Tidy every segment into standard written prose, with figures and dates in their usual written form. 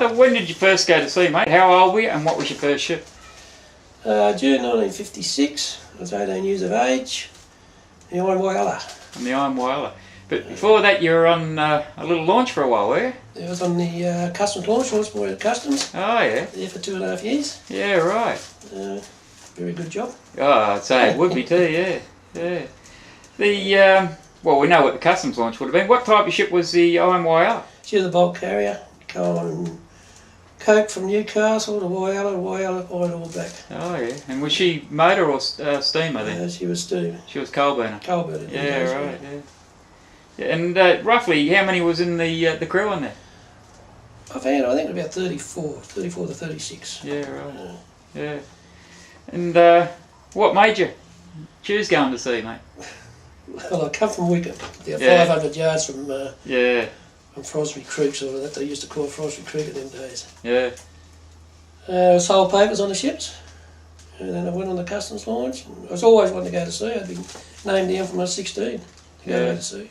Arthur, when did you first go to sea, mate? How old were you and what was your first ship? June 1956, I was 18 years of age, the Iron Whaler. On the Iron Whaler. But before that you were on a little launch for a while, were you? I was on the customs launch, I was boy at customs. Oh yeah. There for 2.5 years. Yeah, right. Very good job. Oh, I'd say it would be too, yeah. Yeah. The, well, we know what the customs launch would have been. What type of ship was the Iron Whaler? She was a bulk carrier, coal and coke from Newcastle to Whyalla, all back. Oh yeah. And was she motor or steamer then? She was steam. She was coal burner. Coal burner. Yeah, right, yeah. And roughly how many was in the crew on there? I think about 34 to 36. Yeah, right. Yeah. And what made you choose going to sea, mate? Well, I come from Wigan, about 500 yards from Frosby Creek, sort of that they used to call Frosby Creek at them days. Yeah. I sold papers on the ships, and then I went on the customs launch. I was always wanting to go to sea. I'd been named down from I was 16 to go to sea.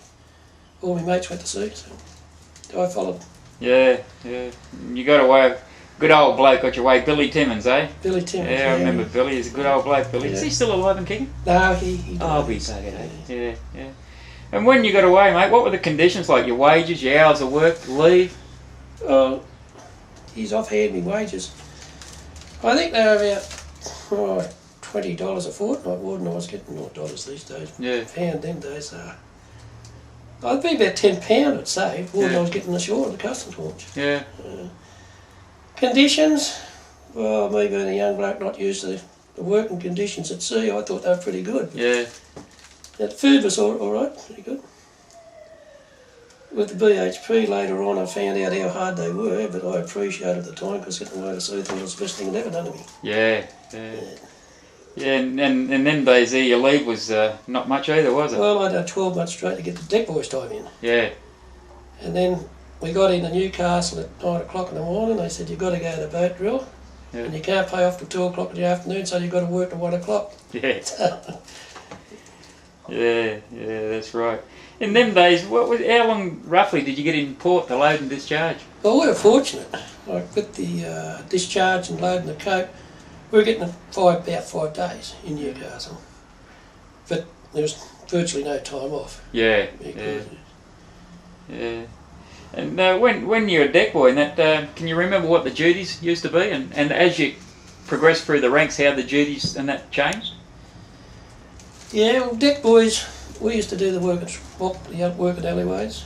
All my mates went to sea, so I followed. Yeah, yeah. You got away. Good old bloke got your way, Billy Timmins, eh? Billy Timmins. Yeah, I remember Billy. He's a good old bloke, Billy. Yeah. Is he still alive and kicking? No, he Oh, he's okay. Yeah, yeah. And when you got away, mate, what were the conditions like? Your wages, your hours of work, leave? He's offhanded me wages. I think they were about $20 a fortnight more than I was getting dollars these days. Yeah. Pound them days. I'd be about £10, I'd say, more than I was getting ashore at the customs launch. Yeah. Conditions, well, me being a young bloke not used to the working conditions at sea, I thought they were pretty good. Yeah. The food was all right, pretty good. With the BHP later on I found out how hard they were, but I appreciated it at the time because getting away to sea I thought it was the best thing that ever done to me. Yeah, yeah. Yeah, and them days there your leave was not much either, was it? Well, I done 12 months straight to get the deck boys time in. Yeah. And then we got into Newcastle at 9 o'clock in the morning. They said, you've got to go to the boat drill. Yeah. And you can't pay off till 2 o'clock in the afternoon, so you've got to work till 1 o'clock. Yeah. Yeah, that's right. In them days, how long roughly did you get in port to load and discharge? Well, we were fortunate. Like with the discharge and loading the coke, we were getting about 5 days in Newcastle. But there was virtually no time off. Yeah, yeah. And when you're a deck boy, and that can you remember what the duties used to be, and as you progressed through the ranks, how the duties and that changed? Yeah, well, deck boys, we used to do the work at alleyways.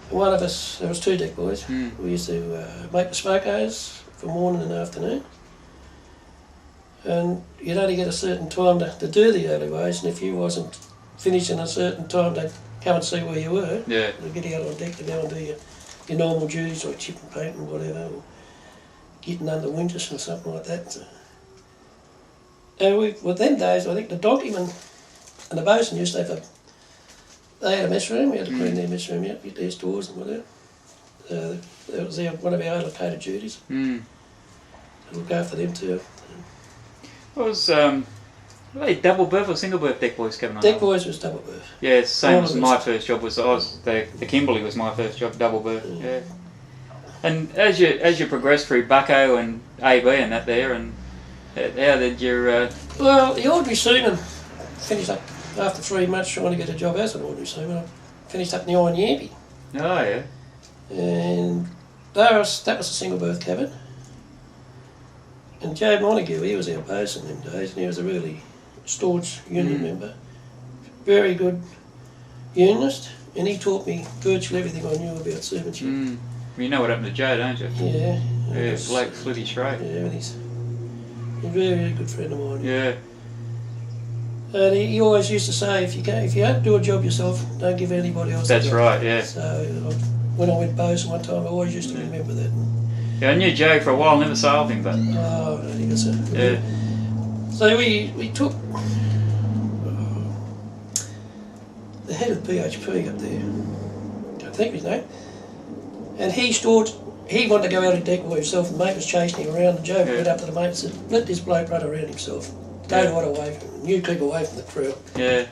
And one of us, there was 2 deck boys. We used to make the smokos for morning and afternoon. And you'd only get a certain time to do the alleyways, and if you wasn't finishing a certain time, they'd come and see where you were. Yeah. They'd get out on deck to go and do your normal duties like chipping paint and whatever, or getting under winches and something like that. So. And with them days, I think the donkeyman and the bosun used to have they had a mess room. We had to clean their mess room out, get their stores and whatever. That was one of our allocated duties. To look after them too. What was were they double berth or single berth deck boys coming on? Deck boys was double berth. Yeah, it's the same as my first job was. The Kimberley was my first job, double berth. Yeah. And as you progressed through Bucko and AB and that there, and how did your well, the ordinary seaman finished up after 3 months trying to get a job as an ordinary seaman. I finished up in the Iron Yampy. Oh yeah. And that was a single berth cabin. And Joe Montague, he was our bosun in them days, and he was a really staunch union member. Very good unionist, and he taught me virtually everything I knew about seamanship. You know what happened to Joe, don't you? Yeah. Yeah, Blake Flitty straight. Yeah, he's a very, very good friend of mine. Yeah. And he always used to say, if you don't do a job yourself, don't give anybody else a job. That's right, yeah. So when I went bosun one time, I always used to remember that. Yeah, I knew Joe for a while, never sailed him, but... Oh, I think it's yeah. So we took the head of BHP up there, I think his name, and he wanted to go out on deck by himself, and mate was chasing him around, and Joe went up to the mate and said, let this bloke run around himself, don't run away from him, you keep away from the crew. Yeah.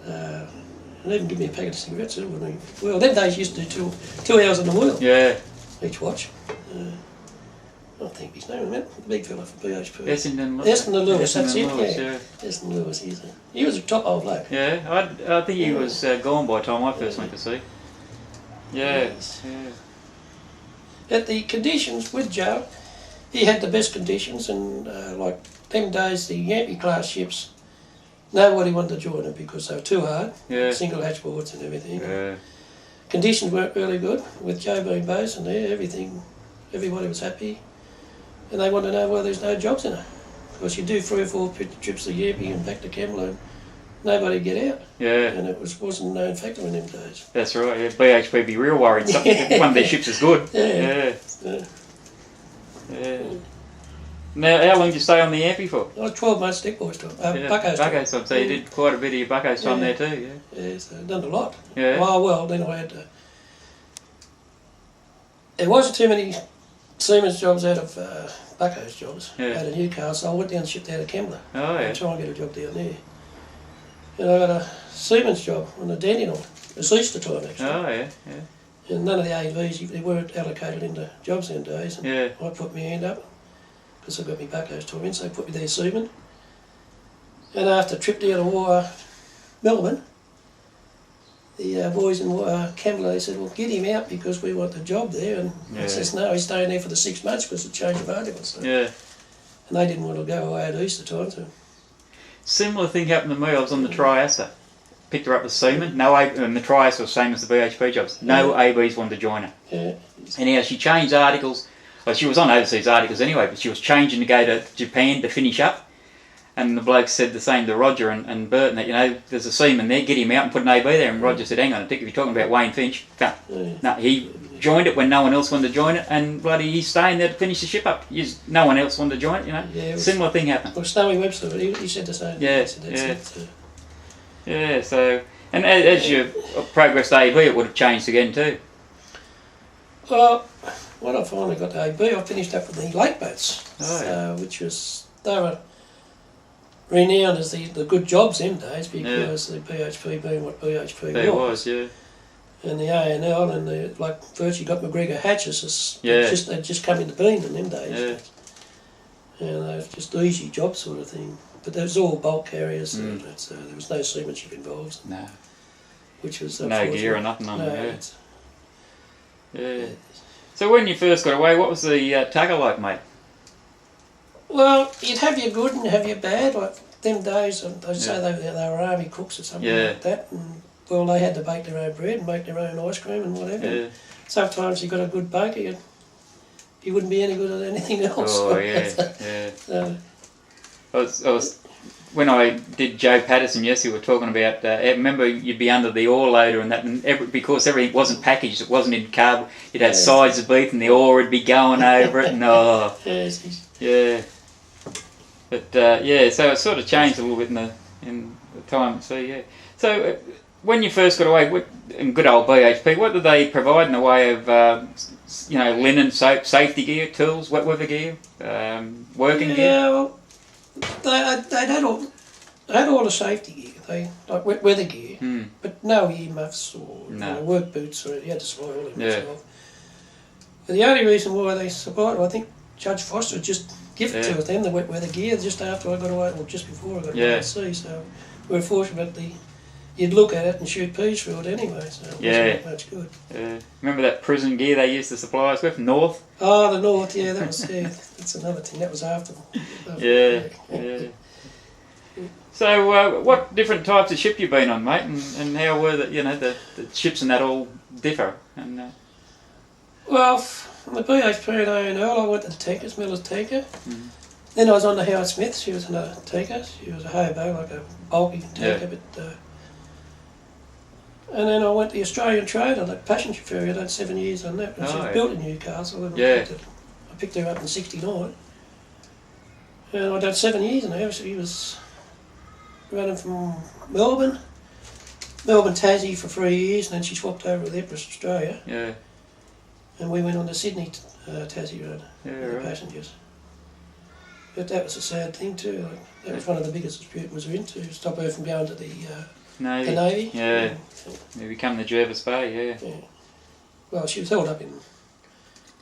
And even give me a packet of cigarettes, wouldn't he? Well, them days you used to do 2 hours on the wheel. Yeah. each watch. I think his name, the big fella for BHP. Essendon Lewis, that's it, Lewis, yeah. Essendon Lewis, he was a top old bloke. Yeah, I think he was gone by the time I first went to sea. Yeah, Yes. At the conditions with Joe, he had the best conditions, and like them days, the Yankee class ships, nobody wanted to join them because they were too hard, single hatch boards and everything. Yeah. Conditions weren't really good, with Joe being bosun there, everybody was happy, and they wanted to know why there's no jobs in it. Because you do 3 or 4 trips a year and back to Camelot, nobody get out. Yeah. And it wasn't a known factor in them days. That's right, yeah. BHP be real worried. One of their ships is good. Yeah. Now, how long did you stay on the Yampy for? 12 months stick boys time. Bucko's time. So you did quite a bit of your Bucko's time there too, Yeah, so I've done a lot. Yeah. Well, then I had to... There wasn't too many seamen's jobs out of Bucko's jobs out of Newcastle, so I went down and shipped out of Kembla. Oh, yeah. And try and get a job down there. And I got a seamen's job on the Dandenong. It was Easter time actually. Oh, yeah. And none of the AVs, they weren't allocated into jobs them days. And I put my hand up because I got my Bucko's time in, so they put me there seaman. And after a trip down to Melbourne, the boys in Campbell, they said, well, get him out because we want the job there. And I says, no, he's staying there for the 6 months because of change of articles. So. Yeah. And they didn't want to go away at Easter time. So. Similar thing happened to me. I was on the Triaster. Picked her up with Seaman. And the Triaster was the same as the BHP jobs. No ABs wanted to join her. Yeah. Anyhow, she changed articles. Well, she was on overseas articles anyway, but she was changing to go to Japan to finish up. And the bloke said the same to Roger and Burton, that, there's a seaman there, get him out and put an AB there. And Roger said, hang on a tick, if you're talking about Wayne Finch, no, he joined it when no one else wanted to join it, and bloody he's staying there to finish the ship up. No one else wanted to join it, Yeah, Similar thing happened. Well, Snowy Webster, he said the same. Yeah, so, and as you progressed to AB, it would have changed again too. Well, when I finally got to AB, I finished up with the lake boats, which was, they were renowned as the good jobs them days because the BHP being what BHP was. And the A&L and the, like, first you got McGregor hatches, they'd just come into being in them days. And they were just easy job sort of thing. But there was all bulk carriers, so there was no seamanship involved. No. Which was no gear or nothing on them. Yeah. So when you first got away, what was the tackle like, mate? Well, you'd have your good and have your bad. Like them days, they'd say they were army cooks or something like that. And, well, they had to bake their own bread and make their own ice cream and whatever. Yeah. Sometimes you got a good baker, you wouldn't be any good at anything else. Oh, yeah. I was when I did Joe Patterson, you were talking about, remember you'd be under the ore loader and that, and because everything wasn't packaged, it wasn't in carb, you'd have sides of beef and the ore would be going over it, and But so it sort of changed a little bit in the time. So So when you first got away, in good old BHP, what did they provide in the way of linen, soap, safety gear, tools, wet weather gear, working gear? Yeah, well, they had all the safety gear. Like wet weather gear, but no earmuffs or work boots, or you had to supply all of them yourself. But the only reason why they supplied, I think Judge Foster just gifted to them the wet weather gear just after I got away, or just before I got away at sea. So we were fortunate that you'd look at it and shoot peas through it anyway. So it wasn't much good. Remember that prison gear they used to supply us with, North? Oh, the North, that was that's another thing. That was after. So, what different types of ship you been on, mate, and how were the ships and that all differ? And well, from the BHP and A&L, I went to the tankers, Miller's tanker. Then I was on the Howard Smith. She was another tanker. She was a hobo, like a bulky tanker, but. And then I went to the Australian Trader, the passenger ferry. I done 7 years on that. She was built in Newcastle. And I picked her up in '69. And I done 7 years in her. She was running from Melbourne, Tassie for 3 years, and then she swapped over with Empress Australia. And we went on the Sydney Tassie run with the passengers. But that was a sad thing too. Like, that was one of the biggest disputes we were into. Stop her from going to the Navy. You become the Jervis Bay, Well, she was held up in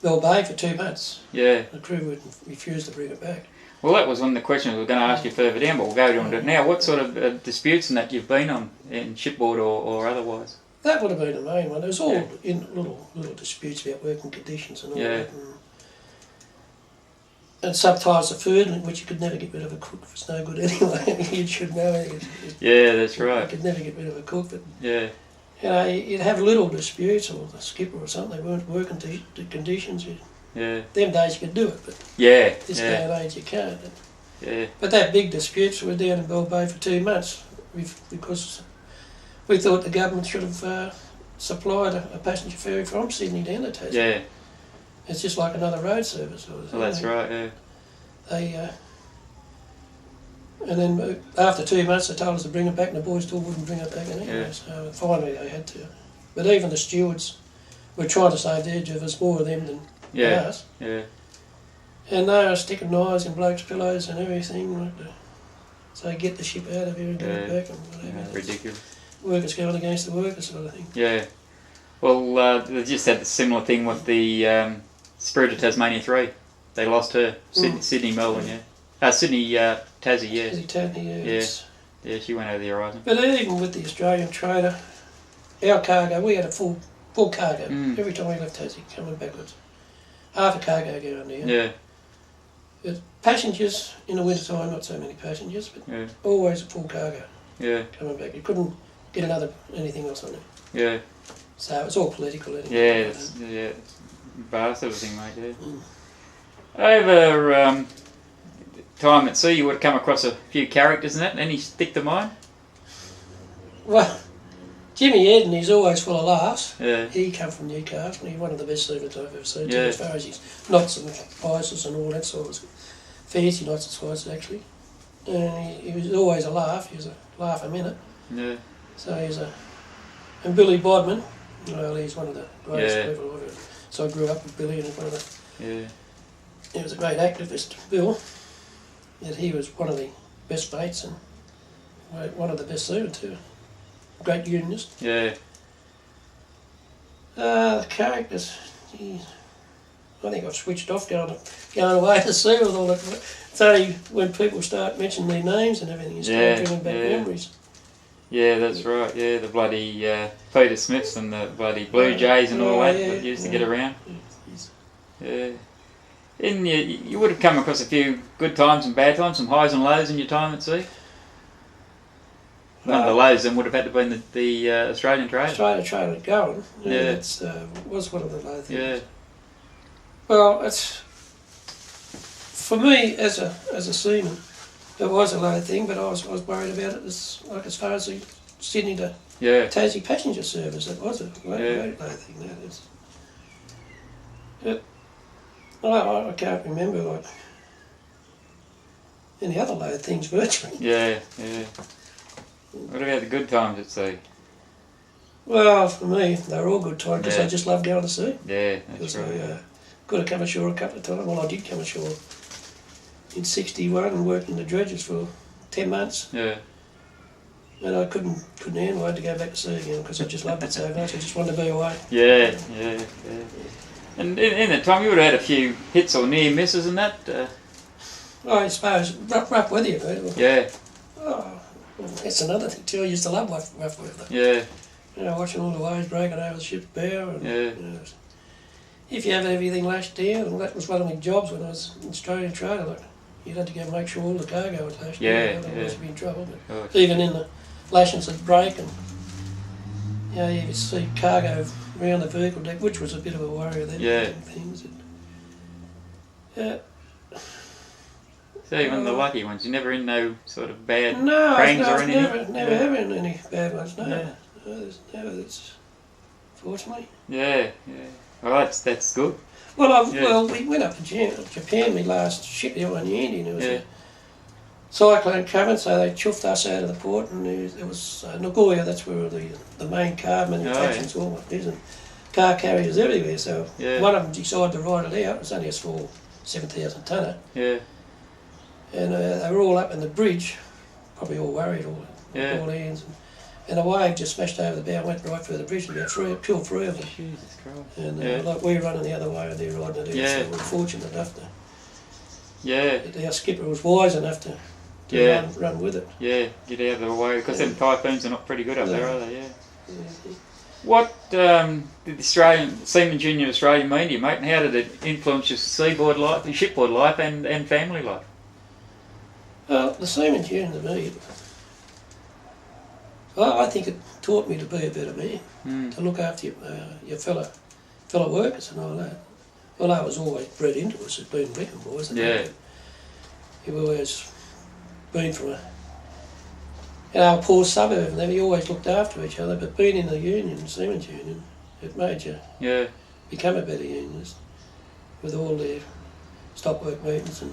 Bell Bay for 2 months. Yeah. The crew would refuse to bring it back. Well, that was one of the questions we were going to ask you further down, but we'll go on to it now. What sort of disputes and that you've been on in shipboard or otherwise? That would have been the main one. There was all in little disputes about working conditions and all that. And sometimes the food, which you could never get rid of a cook if it's no good anyway. You should know it. Yeah, that's right. You could never get rid of a cook. But, yeah. You know, you'd have little disputes, or the skipper or something, they weren't working the conditions. Yeah. Them days you could do it, but this day and age you can't. Yeah. But that big disputes were down in Bell Bay for 2 months because we thought the government should have supplied a passenger ferry from Sydney down to Tassie. Yeah. It's just like another road service. Well, that's right, yeah. They, and then after 2 months they told us to bring it back, and the boys still wouldn't bring it back anyway, so finally they had to. But even the stewards were trying to save their job. There's more of them than us. Yeah. And they were sticking knives in blokes' pillows and everything, so get the ship out of here and get it back and whatever. Yeah, ridiculous. Workers going against the workers sort of thing. Yeah. Well, they just had a similar thing with the Spirit of Tasmania 3. They lost her. Sydney, Melbourne, Sydney, Tassie, yeah. Tassie, yeah, she went over the horizon. But even with the Australian trader, our cargo, we had a full cargo every time we left Tassie, coming backwards. Half a cargo going there. Yeah. But passengers, in the winter time, not so many passengers, but always a full cargo. Yeah. Coming back. You couldn't get anything else on it. Yeah. So it was all political anyway. Yeah, it's vast sort of thing, mate, Over time at sea, you would have come across a few characters in that. Any stick to mind? Well, Jimmy Eden, he's always full of laughs. Yeah. He come from Newcastle. He's one of the best seamen I've ever seen, as far as his knots and spices and all that sort of fancy knots and spices, actually. And he was always a laugh. He was a laugh a minute. Yeah. So he's and Billy Bodman, well, he's one of the greatest people I've ever. So I grew up with Billy, and one of the. He was a great activist, Bill. That he was one of the best mates and one of the best seamen too. Great unionist. Yeah. The characters, geez. I think I've switched off going away to sea with all that. So when people start mentioning their names and everything, you start bringing back memories. Yeah, that's right. Yeah, the bloody Peter Smiths and the bloody Blue Jays and all that used to get around. Yeah. And you would have come across a few good times and bad times, some highs and lows in your time at sea. One of the lows then would have had to have been the Australian trade. Australian trade going. Yeah, that was one of the low things. Yeah. Well, it's for me as a seaman, it was a low thing, but I was worried about it as far as the Sydney to Tassie passenger service. It was a great low thing. That is. I can't remember any other low things virtually. Yeah. What about the good times at sea? Well, for me, they were all good times because I just loved going to sea. Yeah, that's right. I could have come ashore a couple of times. Well, I did come ashore in '61 and worked in the dredges for 10 months. Yeah. And I couldn't handle it. I had to go back to sea again because I just loved it so much. I just wanted to be away. Yeah. And in that time, you would have had a few hits or near misses and that. I suppose rough weather, you know. Yeah. Oh, that's another thing too. I used to love rough weather. Yeah. You know, watching all the waves breaking over the ship's bow. And, you know, if you have everything lashed down, and that was one of my jobs when I was in Australian trade. Like, you'd have to go make sure all the cargo was lashed down. Otherwise you'd be in trouble. But even in the lashings would break, and you know, you could see cargo around the vehicle deck, which was a bit of a worry then. Things. So even the lucky ones, you're never in no sort of bad cranes or anything? Never ever in any bad ones, no. No, there's never, that's fortunately. Yeah. Well, that's good. Well, we went up to Japan, my last ship there on the Indian. It was a cyclone coming, so they chuffed us out of the port, and there was Nagoya, that's where the main car manufacturers all went, and car carriers everywhere, so one of them decided to ride it out. It was only a small 7,000 tonner. Yeah. And they were all up in the bridge, probably all worried, all hands. and a wave just smashed over the bow and went right through the bridge and killed three of them. Jesus Christ. And like we were running the other way and they're riding it out, so we were fortunate enough to... Our skipper was wise enough to run with it. Yeah, get out of the way, because them typhoons are not pretty good up there, are they? What did the Seaman Junior Australia mean to you, mate, and how did it influence your seaboard life, your shipboard life and family life? Well, the Seaman Junior to me, I think it taught me to be a better man, to look after your fellow workers and all that. Well, I was always bred into us as being Briton boys. You've always been from a poor suburb and we always looked after each other, but being in the union, Seaman's Union, it made you become a better unionist with all their stop work meetings, and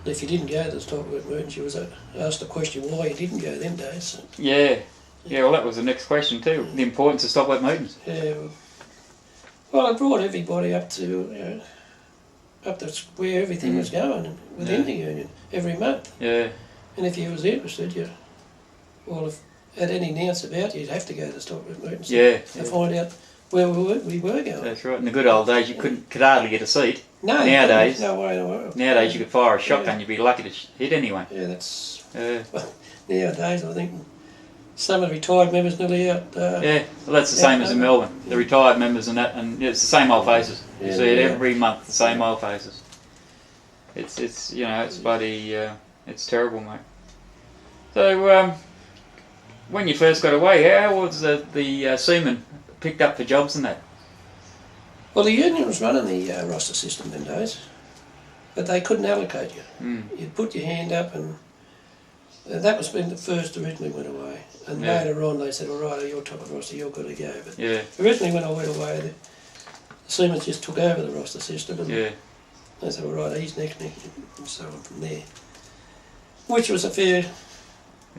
if you didn't go to the stop work meetings you was asked the question why you didn't go them days. So. Well that was the next question too, the importance of stop work meetings. Well, it brought everybody up to where everything was going within the union every month. And if you was interested, if had any announced about you, you'd have to go to the stop work meetings to find out where we were going. That's right. In the good old days, you could hardly get a seat. No, nowadays, no way in the world. Nowadays, you could fire a shotgun, you'd be lucky to hit anyone. Well, nowadays, I think some of the retired members nearly out. Well, that's the same as in Melbourne. The retired members and that, and it's the same old faces. You see it every month, the same old faces. It's it's bloody, it's terrible, mate. So, when you first got away, how was the seamen picked up for jobs and that? Well, the union was running the roster system in days, but they couldn't allocate you. You'd put your hand up, and that was when the first originally went away. And later on they said, all right, you're top of the roster, you're good to go. But originally when I went away, the seamen just took over the roster system, and they said, all right, he's next, and so on from there. Which was a fair,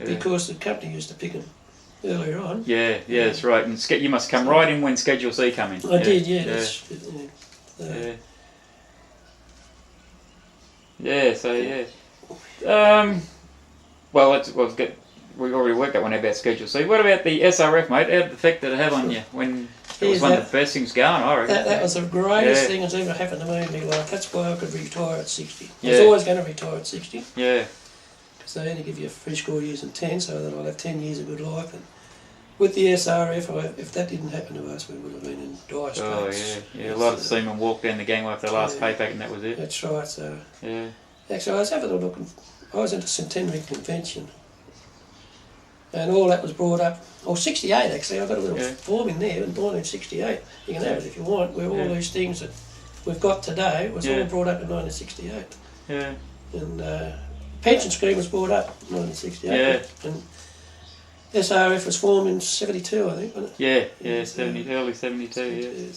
because the company used to pick him earlier on. That's right. And you must come right in when Schedule C come in. I did, Well, we've already worked out one about Schedule C. What about the SRF, mate? How did the effect did it have on you when it was one of the best things going, I reckon? That was the greatest thing that's ever happened to me in my life. That's why I could retire at 60. I was always going to retire at 60. Because they only give you 3 score years and 10, so that I'll have 10 years of good life. And with the SRF, if that didn't happen to us, we would have been in dire straits. A lot of seamen walked down the gangway after the last pay pack and that was it. That's right, so... Actually, I was having a look, and I was at a centenary convention, and all that was brought up, 68 actually, I've got a little form in there, and born in 68, you can have it if you want, where all these things that we've got today was all brought up in 1968. And pension scheme was brought up in 1968, and SRF was formed in 72, I think, wasn't it? Early 72,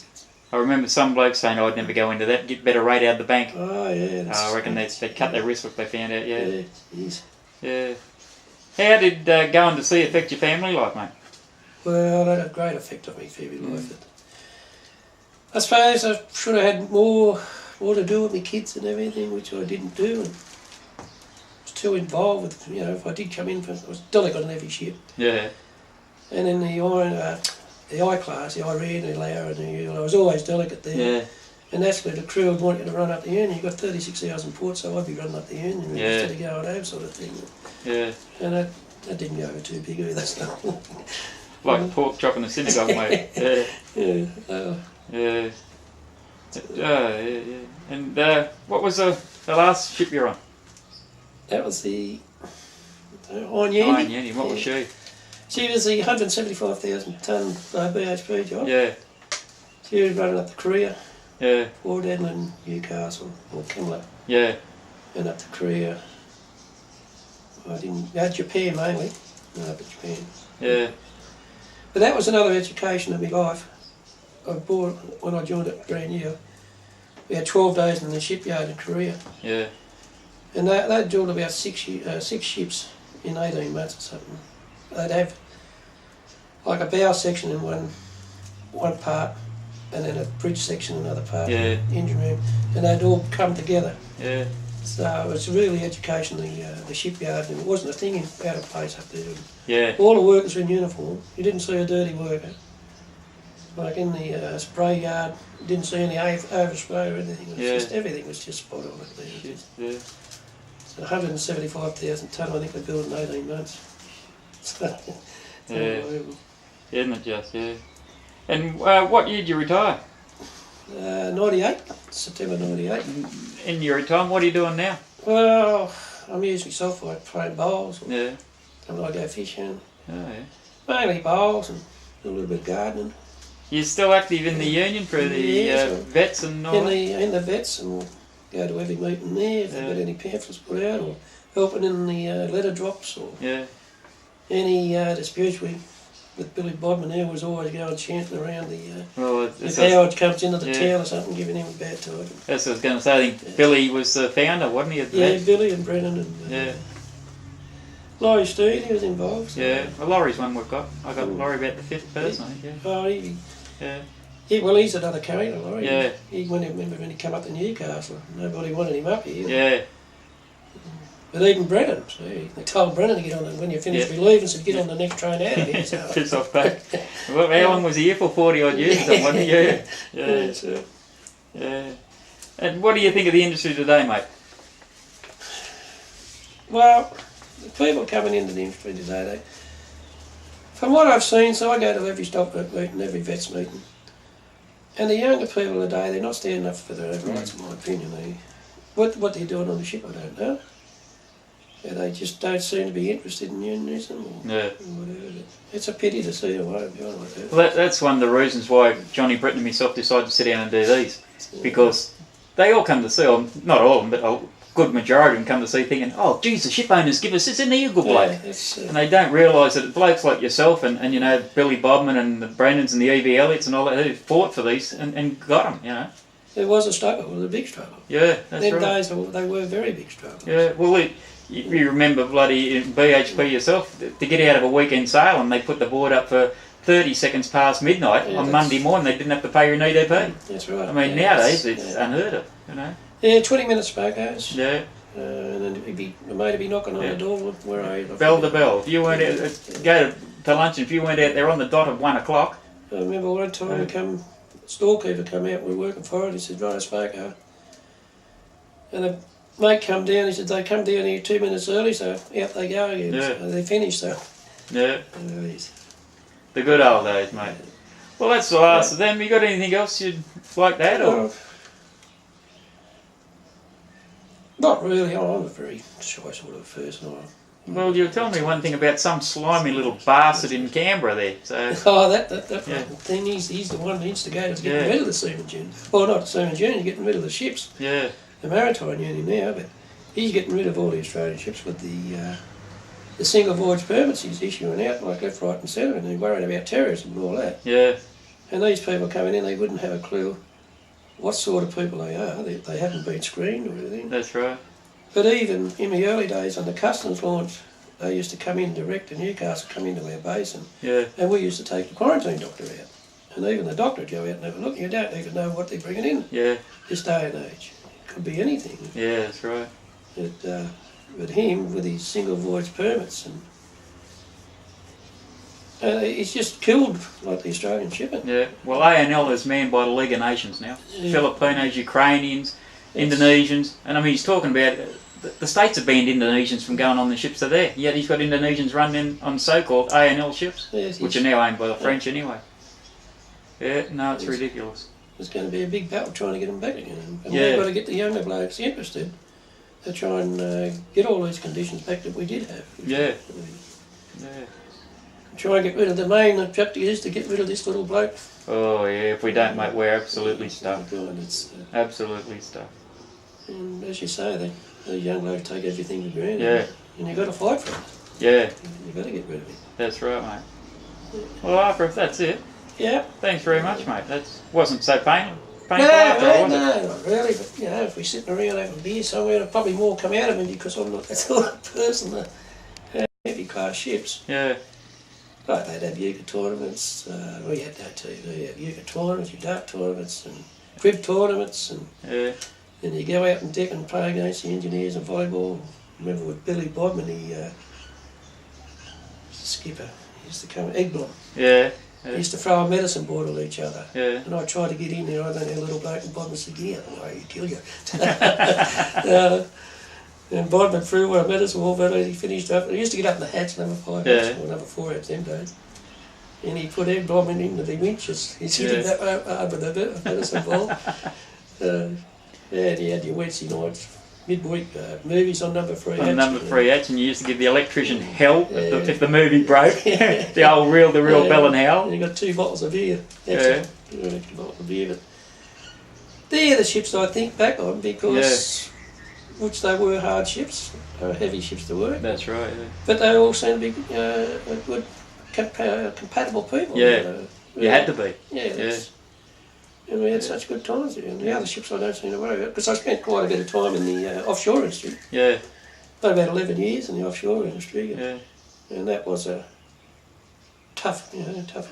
I remember some blokes saying, I'd never go into that, get better rate out of the bank. I reckon they cut their risk if they found out, How did going to sea affect your family life, mate? Well, that had a great effect on me family life. I suppose I should have had more to do with my kids and everything, which I didn't do. And I was too involved with, if I did come in, I was delegate on every ship. And in the I class, the Iran, the Laura, and I was always delegate there. And actually the crew would want you to run up the union. You've got 36 hours in port, so I'd be running up the union instead of going home, sort of thing. And that didn't go over too big either. So. Like a pork chop in the synagogue, mate. And what was the last ship you're on? That was the Iron Yandy. Iron Yandy, what was she? She was the 175,000 tonne BHP job. She was running up to Korea. Port Edmund, Newcastle, or Kimler. And up to Korea. Japan mainly. No, but Japan. But that was another education of my life. When I joined it brand new, we had 12 days in the shipyard in Korea. And they'd build about 6 ships in 18 months or something. They'd have like a bow section in one part, and then a bridge section in another part, engine room, and they'd all come together. So it was really education, the shipyard, and it wasn't a thing out of place up there. Yeah. All the workers were in uniform. You didn't see a dirty worker. Like in the spray yard, you didn't see any overspray or anything. It was just, everything was just spot on up there. Yeah. It's 175,000 tonne, I think they built in 18 months. So, yeah. Isn't it just, yeah. And what year did you retire? 98, September 98. In your retirement, what are you doing now? Well, I'm usually myself, I train bowls. Yeah. And I go fishing. Oh, yeah. Mainly bowls and do a little bit of gardening. You're still active in the union for the vets and all that? In the vets, and we'll go to every meeting there if they've got any pamphlets put out, or helping in the letter drops, or any disputes with Billy Bodman. There was always going chanting around if Howard comes into the town or something, giving him a bad title. That's what I was going to say. I think Billy was the founder, wasn't he? Yeah, Billy and Brennan and Laurie Steed, he was involved. So. Yeah, well, Laurie's one we've got. I got Laurie about the 5th person, I think. Oh, well, he's another character, Laurie. Yeah. He remember when he came up to Newcastle, nobody wanted him up here. Yeah. But even Brennan, see, they told Brennan to get on, when you finish leaving, so get on the next train out of here. So. Piss off back. Well, how long was he here for? 40 odd years or something, wasn't he? Yeah. Yeah. And what do you think of the industry today, mate? Well, the people coming into the industry today, from what I've seen, so I go to every stockbrook meeting, every vets meeting, and the younger people today, they're not standing up for their own rights, in my opinion. What they're doing on the ship, I don't know. Yeah, they just don't seem to be interested in unionism or whatever. It's a pity to see them like that. Well, that's one of the reasons why Johnny Briton and myself decided to sit down and do these, because they all come to see, or not all of them, but a good majority of them come to see thinking, oh, geez, the ship owners give us this, isn't he a good bloke? And they don't realise that blokes like yourself and you know, Billy Bodman and the Brennans and the E.V. Elliots and all that, who fought for these and got them, you know. It was a struggle, it was a big struggle. Yeah, that's Them right. days, they were very big struggles. Yeah, well, you remember bloody BHP yourself, to get out of a weekend sail and they put the board up for 30 seconds past midnight on Monday morning, they didn't have to pay your EDP. That's right. I mean, nowadays it's unheard of, you know. Yeah, 20-minute smokers. Yeah. And then a mate would be knocking on the door, where are you? Bell to bell. If you weren't out, go to lunch, and if you weren't out there on the dot of 1 o'clock. I remember one time storekeeper come out, we were working for it, he said, right, a smoker. And a mate come down, he said, they come down here 2 minutes early, so out they go again. Yeah. So they finished, so. Yeah. The good old days, mate. Well, that's the last of them. You got anything else you'd like to add? Or? Not really. I'm a very shy sort of person. Well, you were telling me one thing about some slimy little bastard in Canberra there. So. Oh, that thing, he's the one that instigated to get rid of the Seaman Union. Well, not the Seaman Union, getting rid of the ships. Yeah. The Maritime Union now, but he's getting rid of all the Australian ships with the single voyage permits he's issuing out, like left, right and centre, and they're worried about terrorism and all that. Yeah. And these people coming in, they wouldn't have a clue what sort of people they are. They haven't been screened or anything. That's right. But even in the early days on the customs launch, they used to come in direct to Newcastle, come into our base, and we used to take the quarantine doctor out. And even the doctor would go out and have a look. You don't even know what they're bringing in this day and age. It could be anything. Yeah, that's right. But him, with his single voyage permits, and he's just killed like the Australian shipping. Yeah, well, ANL is manned by the League of Nations now. Yeah. Filipinos, Ukrainians, Indonesians, and I mean, he's talking about the states have banned Indonesians from going on the ships that are there, yet he's got Indonesians running on so-called ANL ships, which are now owned by the French anyway. Yeah, no, it's ridiculous. There's going to be a big battle trying to get them back again. And we've got to get the younger blokes interested to try and get all these conditions back that we did have. Yeah. Try and get rid of the main objective is to get rid of this little bloke. Oh yeah, if we don't, mate, we're absolutely stuffed. Absolutely stuffed. And as you say, the young blokes take everything for granted. Yeah. And you've got to fight for it. Yeah. You've got to get rid of it. That's right, mate. Yeah. Well, Arthur, if that's it. Yeah. Thanks very much, mate. That wasn't so painful. No, not really. But you know, if we're sitting around having a beer somewhere, there'll probably more come out of me because I'm not that sort of person that have heavy class ships. Yeah. Like they'd have euchre tournaments. We had no TV. Have euchre tournaments, your dart tournaments, and crib tournaments, and And you go out and deck and play against the engineers and volleyball. I remember with Billy Bodman, he skipper, he used to come, Egblom. Yeah. He used to throw a medicine bottle at each other. Yeah. And I tried to get in there, I don't know, a little bloke, and Bodman said, "Get out of the way, he'll kill you." And Bodman threw one a medicine ball, but he finished up. He used to get up in the hatch, number 5 hatch, or number 4 hatch them days. And he put Egblom into the winches. He's hitting that hard with a medicine ball. Yeah, he had your Wednesday nights, midweek movies on number 3 hatch. On number 3 hatch, and you used to give the electrician hell if the movie broke. The old reel bell and howl. And you got 2 bottles of beer. Yeah. 2 extra bottles of beer. But they're the ships I think back on because, which they were hard ships, they were heavy ships to work. That's right. Yeah. But they all seemed to be good, compatible people. Yeah. You had to be. Yeah. And we had such good times there. And the other ships I don't seem to worry about, because I spent quite a bit of time in the offshore industry. Yeah. About 11 years in the offshore industry. Yeah. And that was a tough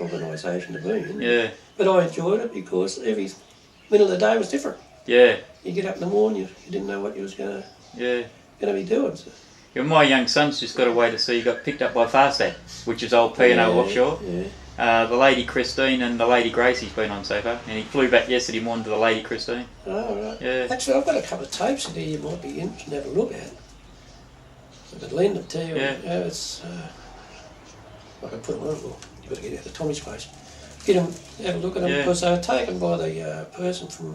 organisation to be in. Yeah. But I enjoyed it because every minute of the day was different. Yeah. You get up in the morning, you didn't know what you was going to be doing. So. Yeah, my young son's just got away to sea. He got picked up by Fastback, which is old P&O offshore. Yeah. The Lady Christine and the Lady Gracie's been on so far, and he flew back yesterday morning to the Lady Christine. Oh, right. Yeah. Actually, I've got a couple of tapes in there you might be interested to have a look at. I could lend them to you. Yeah. It's, I can put them on. Well, you've got to get out to Tommy's place. Get them, have a look at them, because they were taken by the person from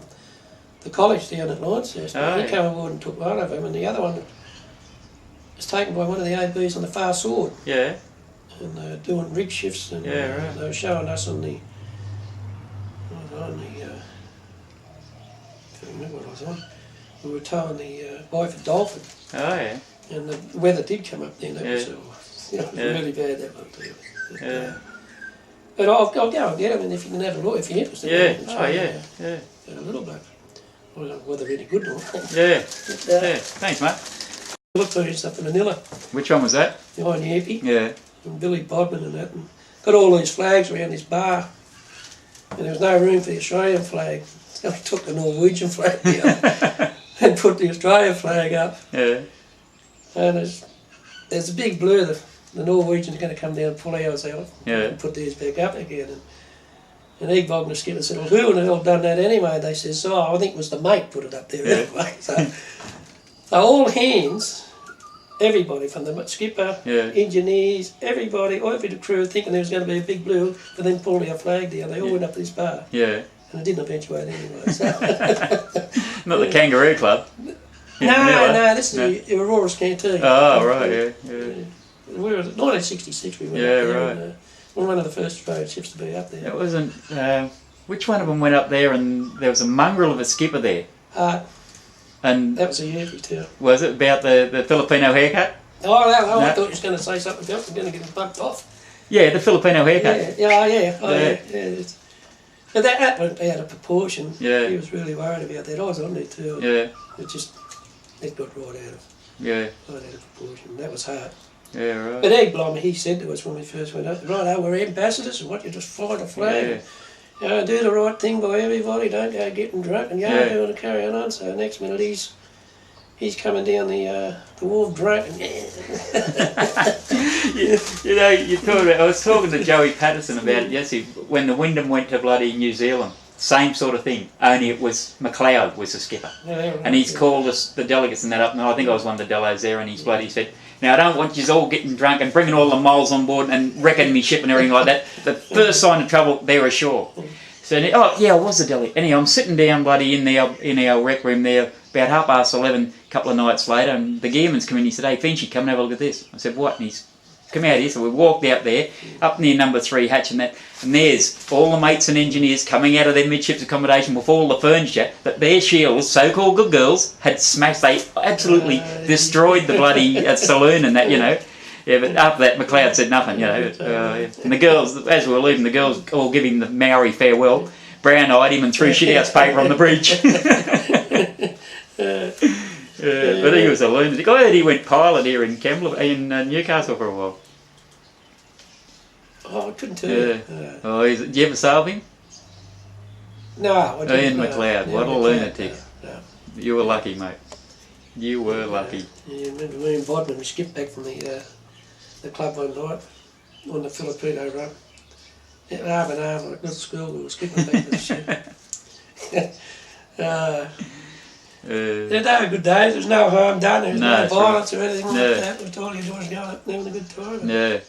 the college down at Launceston. He came aboard and took one of them, and the other one was taken by one of the ABs on the Far Sword. Yeah. And they were doing rig shifts, and they were showing us on the I can't remember what I was on. We were towing the Byford Dolphin. Oh yeah. And the weather did come up then. That was really bad, that one too. But I'll go and get them, and if you can have a look, if you're interested. Yeah. A little bit. I don't know whether they're any good or not. Yeah. Thanks, mate. Look for stuff in Manila. Which one was that? The Iron Yappy. Yeah. And Billy Bodman and that. And got all these flags around this bar. And there was no room for the Australian flag. So we took the Norwegian flag down and put the Australian flag up. Yeah. And there's a big blur that the Norwegians are going to come down and pull ours out and put theirs back up again. And Egg-Bob and the skipper said, "Well, who would have done that anyway?" They said, "I think it was the mate put it up there anyway." So all hands, everybody from the skipper, engineers, everybody, all of the crew thinking there was going to be a big blue, but then pulled our flag down. They all went up to this bar. Yeah. And it didn't eventuate anyway. So. Not the Kangaroo Club. No, this is the Aurora's Canteen. Oh, right, yeah. We were 1966 we went up there. Right. And, we were one of the first Australian ships to be up there. It wasn't... which one of them went up there and there was a mongrel of a skipper there? And that was a Yankee too. Was it about the Filipino haircut? Oh, no, I thought you were going to say something else. I'm going to get him bumped off. Yeah, the Filipino haircut. Yeah. But that went out of proportion. Yeah. He was really worried about that. I was on there too. Yeah. It got right out of proportion. That was hard. Yeah, right. But Egg-Blom, he said to us when we first went up, "Right, we're ambassadors, and what, you just fly the flag. Yeah. Do the right thing by everybody, don't go getting drunk and doing and carry on." So next minute he's coming down the wharf drunk and you know, I was talking to Joey Patterson about it yesterday, when the Wyndham went to bloody New Zealand. Same sort of thing, only it was McLeod was the skipper. And he's called us, the delegates and that up, and I think I was one of the delos there, and he's bloody said, "Now I don't want you all getting drunk and bringing all the moles on board and wrecking me ship and everything like that. The first sign of trouble, they're ashore." So, I was the delegate. Anyhow, I'm sitting down bloody in our rec room there about 11:30 a couple of nights later, and the gearman's come in, he said, "Hey Finchy, come and have a look at this." I said, "What?" And he's come out here. So we walked out there, up near number 3 hatch and that, and there's all the mates and engineers coming out of their midships accommodation with all the furniture that their shields, so-called good girls, had smashed. They absolutely destroyed the bloody saloon and that, Yeah, but after that, McLeod said nothing, And the girls, as we were leaving, the girls all giving the Maori farewell, brown-eyed him and threw shithouse paper on the bridge. But he was a lunatic. I heard he went pilot here in Newcastle for a while. Oh, I couldn't tell you. Did you ever sail him? No, I didn't. Ian McLeod, what a lunatic. You were lucky, mate. You were lucky. Yeah, I remember me and Briton, we skipped back from the club one night on the Filipino run. Arm in arm, like good school, we were skipping back to the ship. They were good days, there was no harm done, there was no violence or anything like that. It was all you do was go up and having a good time. Yeah.